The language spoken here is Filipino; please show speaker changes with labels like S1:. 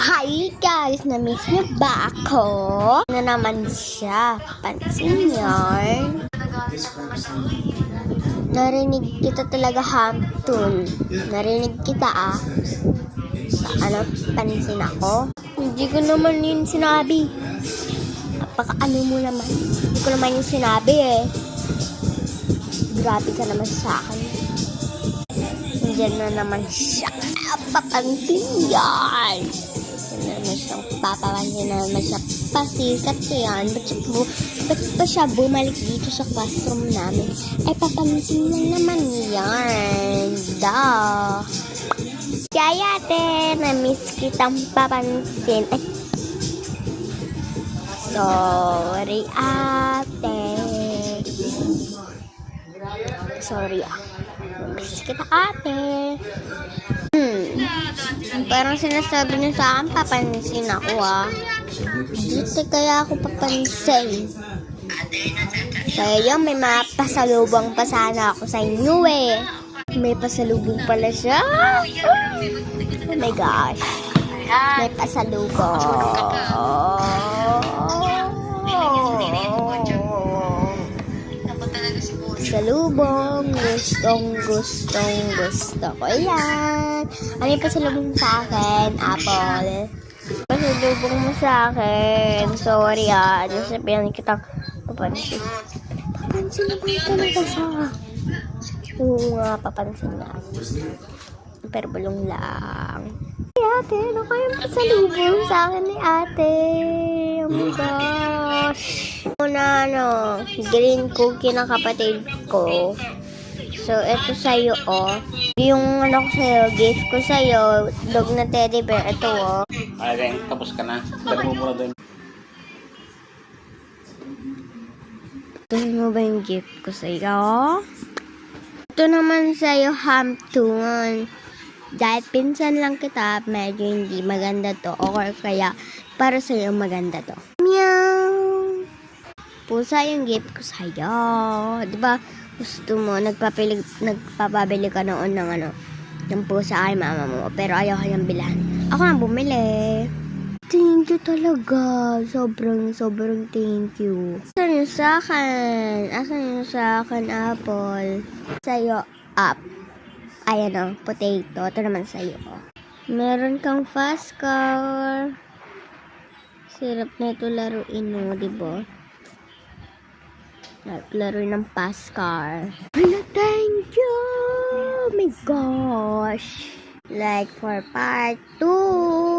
S1: Hi guys! Na-miss niyo ba ako? Na naman siya. Pansin yarn. Narinig kita talaga, Hamtul. Narinig kita Ano? Pansin ako? Hindi ko naman yun sinabi. Napaka-ano mo naman. Hindi ko naman yung sinabi Grabe ka naman sa akin. Nandiyan na naman siya. Papansin yan. Papapansin na naman siya. Pasikat yan. Ba't pa siya bumalik dito sa classroom namin? Ay, papansin lang naman yan. Duh. Kaya ate, na-miss kitang papansin. Ay. Sorry ate. Sorry na-miss kita ate. Parang sinasabi niyo sa akin, papansin ako Dito kaya ako papansin. Kaya may mapasalubong pa sana ako sa inyo May pasalubong pala siya. Oh my gosh. May pasalubong. Pasalubong. Gusto ko yan. Ano yung pasalubong sa akin? Apple. Pasalubong mo sa akin. Sorry nasabihan kitang papansin. Papansin na ba talaga siya? Oo nga, papansin na. Pero bulong lang. Hey ate, ano kayong pasalubong sa akin ni ate? Oh my gosh. Green cookie ng kapatid ko. So, ito sa'yo, Yung ko sa'yo, gift ko sa'yo, dog na teddy bear, ito,
S2: Ay, tapos ka na. Dali mo muna doon.
S1: Gusto mo ba yung gift ko sa'yo? Ito naman sa'yo, Hamtun. Dahil pinsan lang kita, medyo hindi maganda to. Or kaya, para sa'yo maganda to. Meow! Pusa yung gift ko sa'yo. Diba, gusto mo, nagpapabili ka noon ng pusa kay mama mo. Pero ayaw ka niyang bilhan. Ako nang bumili. Thank you talaga. Sobrang thank you. Asan yung sa akin? Apple? Sa'yo, up. Ayan potato. Ito naman sa'yo, Meron kang fast car. Sarap na ito laruin, diba? Laruin ng fast car. Thank you! Oh my gosh! Like for part 2.